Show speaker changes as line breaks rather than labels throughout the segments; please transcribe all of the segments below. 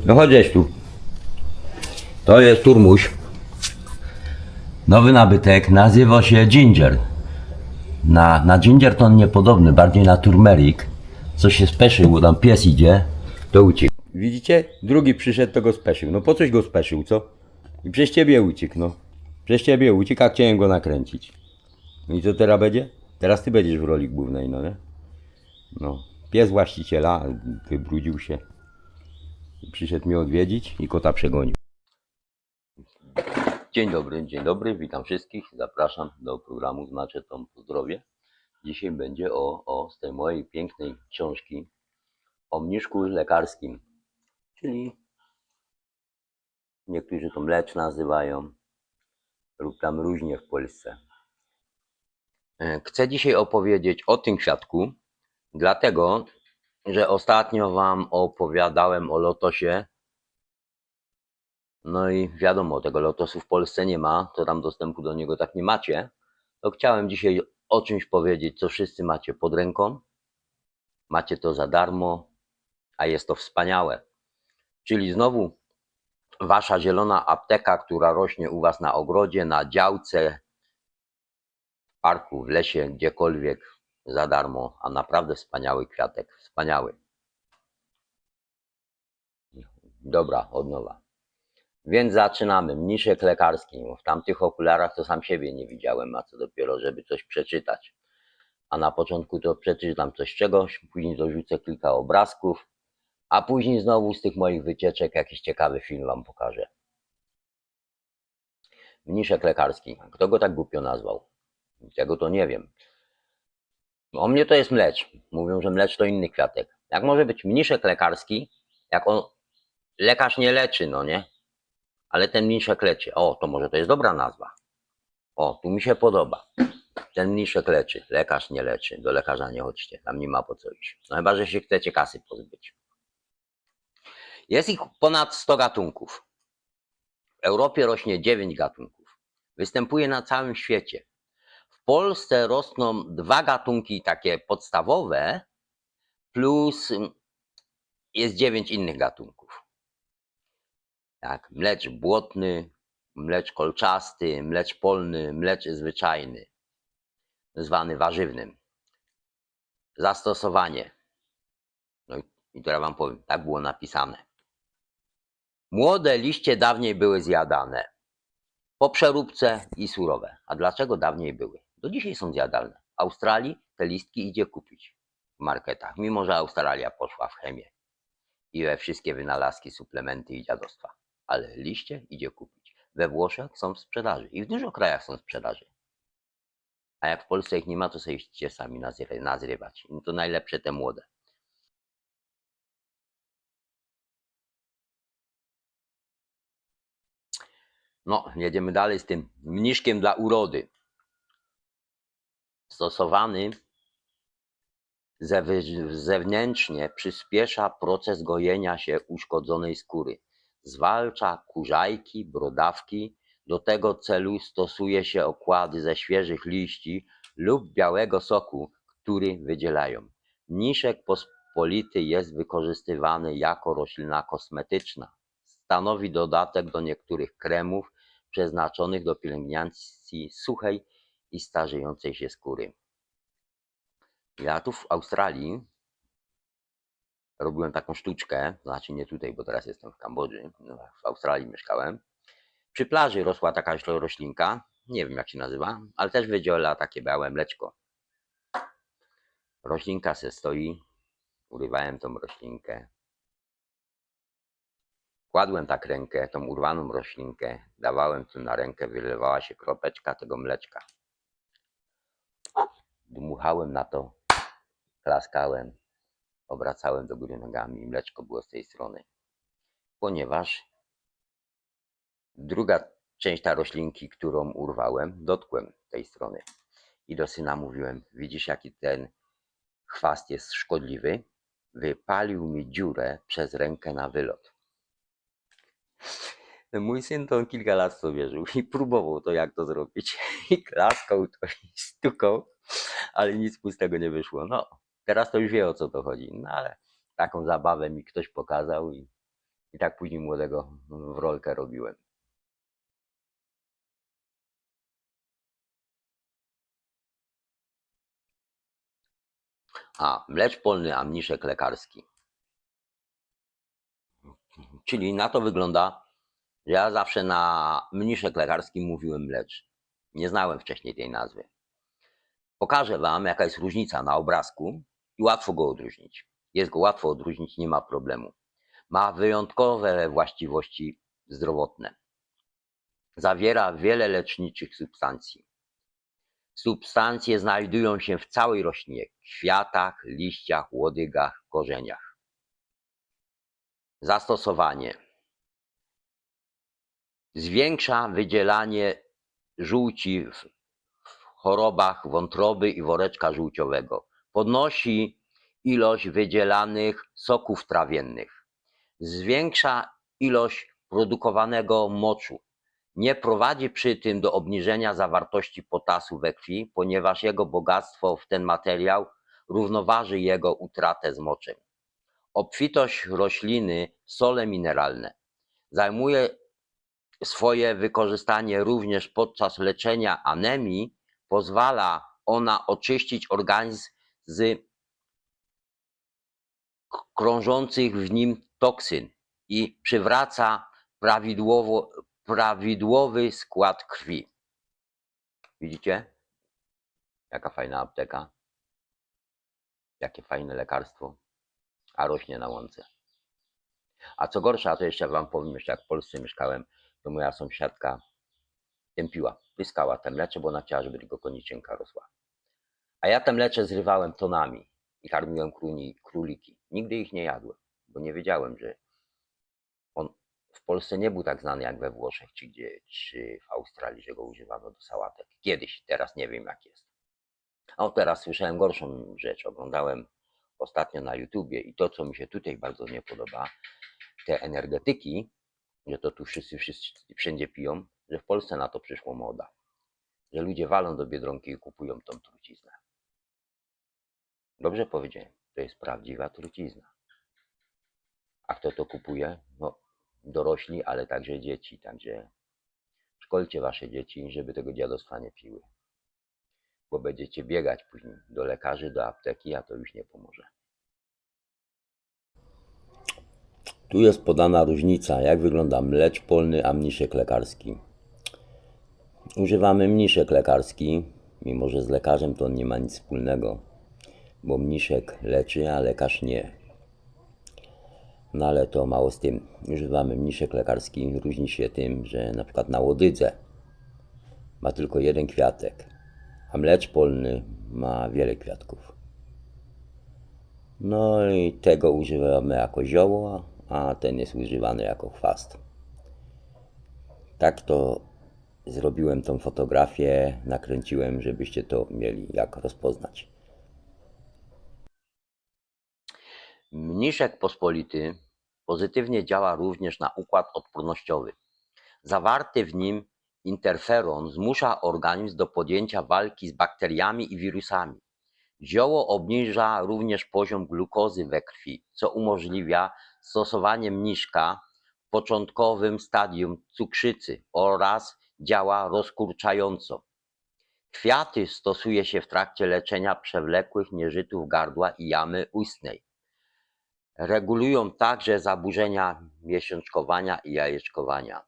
No chodź tu. To jest turmuś. Nowy nabytek, nazywa się Ginger. Na Ginger to on niepodobny, bardziej na turmerik. Co się speszył, bo tam pies idzie, to uciekł. Widzicie? Drugi przyszedł, to go speszył. No po coś go speszył, co? I przez ciebie uciekł, no. Przez ciebie uciekł, a chciałem go nakręcić. No i co teraz będzie? Teraz ty będziesz w roli głównej, no nie? No. Pies właściciela wybrudził się. Przyszedł mnie odwiedzić i kota przegonił. Dzień dobry, witam wszystkich. Zapraszam do programu Znaczy to Zdrowie. Dzisiaj będzie z tej mojej pięknej książki o mniszku lekarskim, czyli niektórzy to mlecz nazywają lub tam różnie w Polsce. Chcę dzisiaj opowiedzieć o tym kwiatku, dlatego, że ostatnio Wam opowiadałem o lotosie. No i wiadomo, tego lotosu w Polsce nie ma, to tam dostępu do niego tak nie macie. To chciałem dzisiaj o czymś powiedzieć, co wszyscy macie pod ręką. Macie to za darmo, a jest to wspaniałe. Czyli znowu wasza zielona apteka, która rośnie u was na ogrodzie, na działce, w parku, w lesie, gdziekolwiek za darmo, a naprawdę wspaniały kwiatek, wspaniały. Dobra, od nowa. Więc zaczynamy. Mniszek lekarski. W tamtych okularach to sam siebie nie widziałem, a co dopiero, żeby coś przeczytać. A na początku to przeczytam coś czegoś, później dorzucę kilka obrazków, a później znowu z tych moich wycieczek jakiś ciekawy film wam pokażę. Mniszek lekarski. Kto go tak głupio nazwał? Tego to nie wiem. O mnie to jest mlecz. Mówią, że mlecz to inny kwiatek. Jak może być mniszek lekarski, jak on lekarz nie leczy, no nie? Ale ten mniszek leczy. O, to może to jest dobra nazwa. O, tu mi się podoba. Ten mniszek leczy. Lekarz nie leczy. Do lekarza nie chodźcie. Tam nie ma po co iść. No chyba, że się chcecie kasy pozbyć. Jest ich ponad 100 gatunków. W Europie rośnie 9 gatunków. Występuje na całym świecie. W Polsce rosną 2 gatunki takie podstawowe, plus jest 9 innych gatunków. Tak, mlecz błotny, mlecz kolczasty, mlecz polny, mlecz zwyczajny, zwany warzywnym. Zastosowanie. No i teraz wam powiem, tak było napisane. Młode liście dawniej były zjadane. Po przeróbce i surowe. A dlaczego dawniej były? Do dzisiaj są zjadalne. W Australii te listki idzie kupić w marketach, mimo że Australia poszła w chemię i we wszystkie wynalazki, suplementy i dziadostwa. Ale liście idzie kupić. We Włoszech są w sprzedaży i w dużo krajach są w sprzedaży. A jak w Polsce ich nie ma, to sobie idźcie sami nazrywać. No to najlepsze te młode. No, jedziemy dalej z tym mniszkiem dla urody. Stosowany zewnętrznie przyspiesza proces gojenia się uszkodzonej skóry. Zwalcza kurzajki, brodawki. Do tego celu stosuje się okłady ze świeżych liści lub białego soku, który wydzielają. Mniszek pospolity jest wykorzystywany jako roślina kosmetyczna. Stanowi dodatek do niektórych kremów przeznaczonych do pielęgnacji suchej i starzejącej się skóry. Ja tu w Australii robiłem taką sztuczkę, znaczy nie tutaj, bo teraz jestem w Kambodży, no, w Australii mieszkałem. Przy plaży rosła taka roślinka, nie wiem jak się nazywa, ale też wydziela takie białe mleczko. Roślinka se stoi, urywałem tą roślinkę. Kładłem tak rękę, tą urwaną roślinkę, dawałem tu na rękę, wylewała się kropeczka tego mleczka. Dmuchałem na to, klaskałem, obracałem do góry nogami i mleczko było z tej strony. Ponieważ druga część ta roślinki, którą urwałem, dotkłem tej strony. I do syna mówiłem, widzisz jaki ten chwast jest szkodliwy? Wypalił mi dziurę przez rękę na wylot. Mój syn to kilka lat w to wierzył i próbował to jak to zrobić. I klaskał to i stukał, ale nic mu z tego nie wyszło. No, teraz to już wie o co to chodzi. No ale taką zabawę mi ktoś pokazał i I tak później młodego w rolkę robiłem. Mlecz polny, a mniszek lekarski. Czyli na to wygląda, że ja zawsze na mniszek lekarski mówiłem mlecz. Nie znałem wcześniej tej nazwy. Pokażę wam, jaka jest różnica na obrazku i łatwo go odróżnić. Jest go łatwo odróżnić, nie ma problemu. Ma wyjątkowe właściwości zdrowotne. Zawiera wiele leczniczych substancji. Substancje znajdują się w całej roślinie: kwiatach, liściach, łodygach, korzeniach. Zastosowanie: zwiększa wydzielanie żółci w chorobach wątroby i woreczka żółciowego. Podnosi ilość wydzielanych soków trawiennych. Zwiększa ilość produkowanego moczu. Nie prowadzi przy tym do obniżenia zawartości potasu we krwi, ponieważ jego bogactwo w ten materiał równoważy jego utratę z moczem. Obfitość rośliny w sole mineralne zajmuje swoje wykorzystanie również podczas leczenia anemii. Pozwala ona oczyścić organizm z krążących w nim toksyn i przywraca prawidłowy skład krwi. Widzicie? Jaka fajna apteka, jakie fajne lekarstwo, a rośnie na łące. A co gorsza, to jeszcze wam powiem, jeszcze jak w Polsce mieszkałem, to moja sąsiadka tępiła, pyskała te mlecze, bo ona chciała, żeby tylko koniczynka rosła. A ja te mlecze zrywałem tonami i karmiłem króliki. Nigdy ich nie jadłem, bo nie wiedziałem, że on w Polsce nie był tak znany jak we Włoszech czy w Australii, że go używano do sałatek. Kiedyś, teraz nie wiem jak jest. A teraz słyszałem gorszą rzecz. Oglądałem ostatnio na YouTubie i to, co mi się tutaj bardzo nie podoba, te energetyki, że to tu wszyscy wszędzie piją, że w Polsce na to przyszło moda. Że ludzie walą do Biedronki i kupują tą truciznę. Dobrze powiedziałem, to jest prawdziwa trucizna. A kto to kupuje? No, dorośli, ale także dzieci. Także szkolcie wasze dzieci, żeby tego dziadostwa nie piły. Bo będziecie biegać później do lekarzy, do apteki, a to już nie pomoże. Tu jest podana różnica, jak wygląda mlecz polny, a mniszek lekarski. Używamy mniszek lekarski, mimo że z lekarzem to on nie ma nic wspólnego, bo mniszek leczy, a lekarz nie. No ale to mało z tym. Używamy mniszek lekarski, różni się tym, że na przykład na łodydze ma tylko jeden kwiatek, a mlecz polny ma wiele kwiatków. No i tego używamy jako zioło, a ten jest używany jako chwast. Tak to zrobiłem tą fotografię, nakręciłem, żebyście to mieli jak rozpoznać. Mniszek pospolity pozytywnie działa również na układ odpornościowy. Zawarty w nim interferon zmusza organizm do podjęcia walki z bakteriami i wirusami. Zioło obniża również poziom glukozy we krwi, co umożliwia stosowanie mniszka w początkowym stadium cukrzycy oraz działa rozkurczająco. Kwiaty stosuje się w trakcie leczenia przewlekłych nieżytów gardła i jamy ustnej. Regulują także zaburzenia miesiączkowania i jajeczkowania.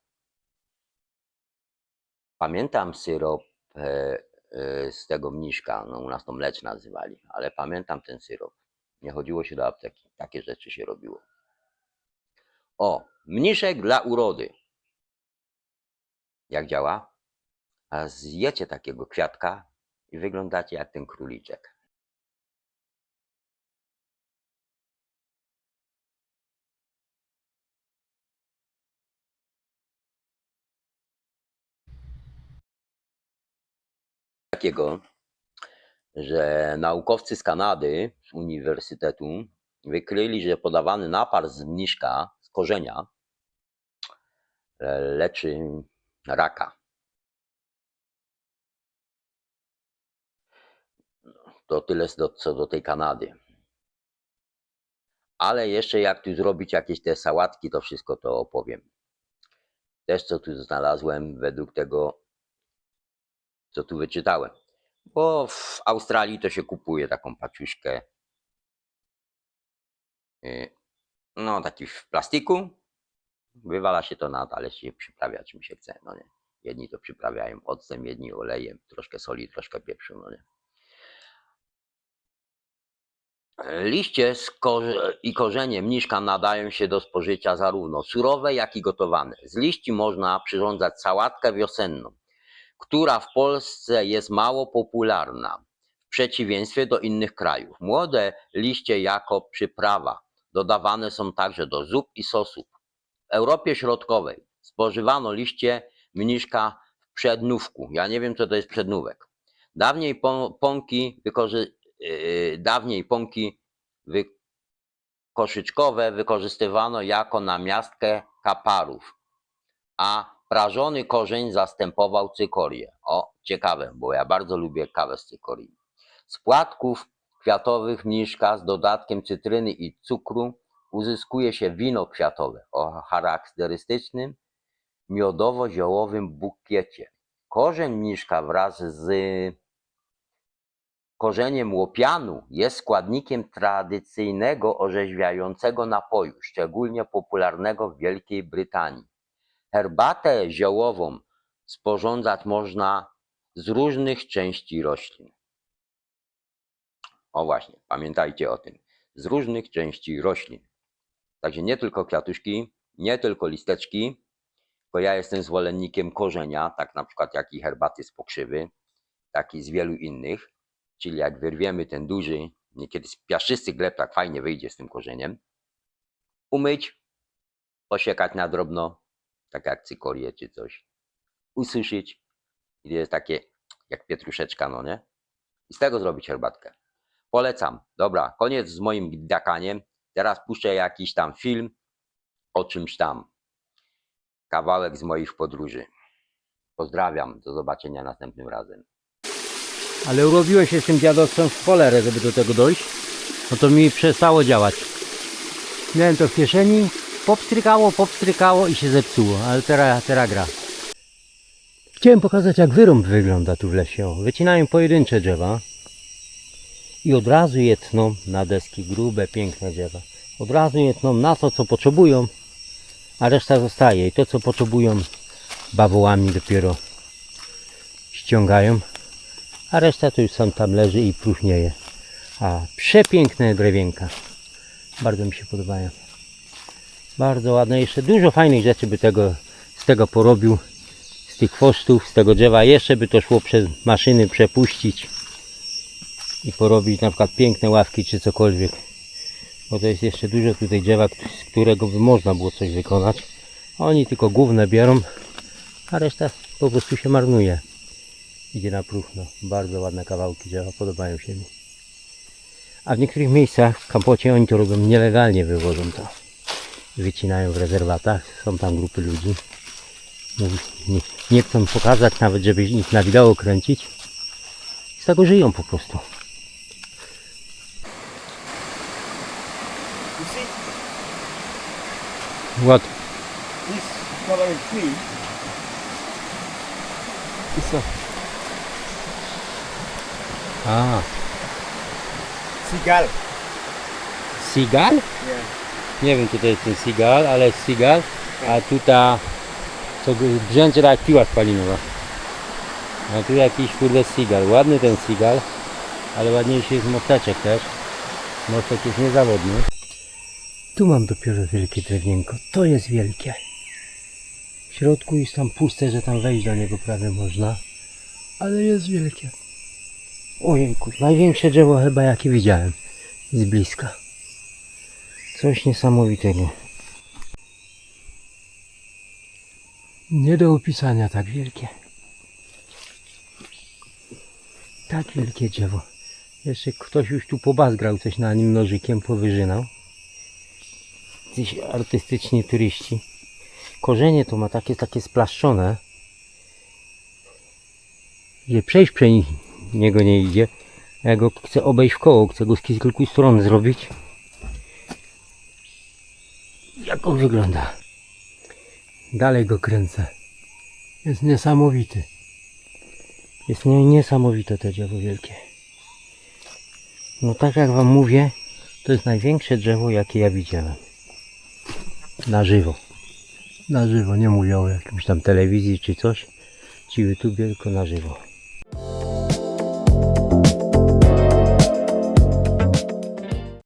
Pamiętam syrop z tego mniszka, no u nas to mlecz nazywali, ale pamiętam ten syrop. Nie chodziło się do apteki, takie rzeczy się robiło. O, mniszek dla urody. Jak działa? A zjecie takiego kwiatka i wyglądacie jak ten króliczek. Takiego, że naukowcy z Kanady, z uniwersytetu, wykryli, że podawany napar z mniszka, z korzenia, leczy raka. To tyle co do tej Kanady. Ale jeszcze jak tu zrobić jakieś te sałatki, to wszystko to opowiem. Też co tu znalazłem według tego, co tu wyczytałem. Bo w Australii to się kupuje taką paczuszkę, no taki w plastiku, wywala się to na talerz, się przyprawia czym się chce, no nie. Jedni to przyprawiają octem, jedni olejem, troszkę soli, troszkę pieprzu, no nie. Liście i korzenie mniszka nadają się do spożycia zarówno surowe, jak i gotowane. Z liści można przyrządzać sałatkę wiosenną, która w Polsce jest mało popularna, w przeciwieństwie do innych krajów. Młode liście jako przyprawa dodawane są także do zup i sosów. W Europie Środkowej spożywano liście mniszka w przednówku. Ja nie wiem, co to jest przednówek. Dawniej pąki koszyczkowe wykorzystywano jako namiastkę kaparów, a prażony korzeń zastępował cykorię. O, ciekawe, bo ja bardzo lubię kawę z cykorii. Z płatków kwiatowych mniszka z dodatkiem cytryny i cukru uzyskuje się wino kwiatowe o charakterystycznym miodowo-ziołowym bukiecie. Korzeń mniszka wraz z korzeniem łopianu jest składnikiem tradycyjnego orzeźwiającego napoju, szczególnie popularnego w Wielkiej Brytanii. Herbatę ziołową sporządzać można z różnych części roślin. O właśnie, pamiętajcie o tym. Z różnych części roślin. Także nie tylko kwiatuszki, nie tylko listeczki, bo ja jestem zwolennikiem korzenia, tak na przykład jak i herbaty z pokrzywy, tak i z wielu innych. Czyli jak wyrwiemy ten duży, niekiedy piaszczysty gleb tak fajnie wyjdzie z tym korzeniem, umyć, posiekać na drobno, tak jak cykorię czy coś, ususzyć i jest takie jak pietruszeczka, no nie? I z tego zrobić herbatkę. Polecam. Dobra, koniec z moim gdakaniem. Teraz puszczę jakiś tam film o czymś tam. Kawałek z moich podróży. Pozdrawiam, do zobaczenia następnym razem.
Ale urobiło się z tym dziadostwem w cholerę, żeby do tego dojść. No to mi przestało działać. Miałem to w kieszeni, popstrykało i się zepsuło, ale teraz gra. Chciałem pokazać, jak wyrąb wygląda tu w lesie. O, wycinają pojedyncze drzewa i od razu je tną na deski, grube, piękne drzewa. Od razu je tną na to, co potrzebują, a reszta zostaje. I to, co potrzebują, bawołami dopiero ściągają, a reszta to już tam leży i próchnieje. A przepiękne drewienka. Bardzo mi się podobają. Bardzo ładne. Jeszcze dużo fajnych rzeczy by z tego porobił. Z tych chwostów, z tego drzewa. Jeszcze by to szło przez maszyny przepuścić i porobić na przykład piękne ławki czy cokolwiek. Bo to jest jeszcze dużo tutaj drzewa, z którego by można było coś wykonać. Oni tylko główne biorą, a reszta po prostu się marnuje. Idzie na próchno. Bardzo ładne kawałki drzewa, podobają się mi. A w niektórych miejscach w Kambodzie oni to robią nielegalnie, wywożą to. Wycinają w rezerwatach, są tam grupy ludzi. Nie chcą pokazać nawet, żeby ich na wideo kręcić. Z tego żyją po prostu.
You see,
What?
this covering tree is a seagull.
Seagull?
Yeah.
Nie wiem, czy to jest ten seagull, ale jest seagull. A tutaj to brzęczy tak jak piła spalinowa. A tu jakiś kurde seagull. Ładny ten seagull, ale ładniejszy jest mosteczek też. Mostek jest niezawodny. Tu mam dopiero wielkie drewienko. To jest wielkie. W środku jest tam puste, że tam wejść do niego prawie można. Ale jest wielkie. Ojejku, największe drzewo chyba jakie widziałem. Z bliska. Coś niesamowitego. Nie do opisania tak wielkie. Tak wielkie drzewo. Jeszcze ktoś już tu pobazgrał, coś na nim nożykiem powyżynał. Gdzieś artystyczni turyści. Korzenie to ma takie splaszczone. Gdzie przejść przez niego nie idzie. Ja go chcę obejść w koło, chcę go z kilku stron zrobić. jak on wygląda. Dalej go kręcę. Jest niesamowity. Jest niesamowite to drzewo wielkie. No tak jak wam mówię, to jest największe drzewo, jakie ja widziałem. Na żywo. Na żywo, nie mówię o jakimś tam telewizji czy coś, czy YouTube, tylko na żywo.